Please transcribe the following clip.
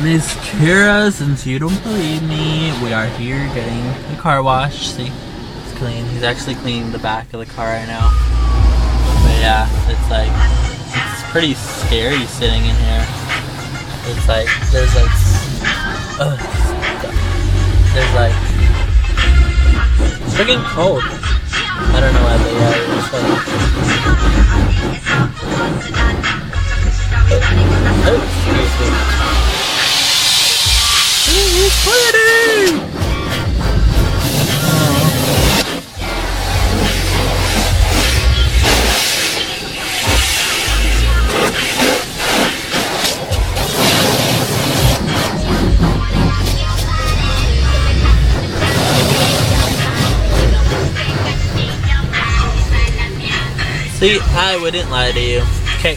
Miss Kira, since you don't believe me, we are here getting the car wash. See, it's clean. He's actually cleaning the back of the car right now. But yeah, it's like, it's pretty scary sitting in here. It's like, there's like, it's freaking cold. I don't know why, but yeah, it's like, excuse me. He's sweating! See, I wouldn't lie to you. Okay.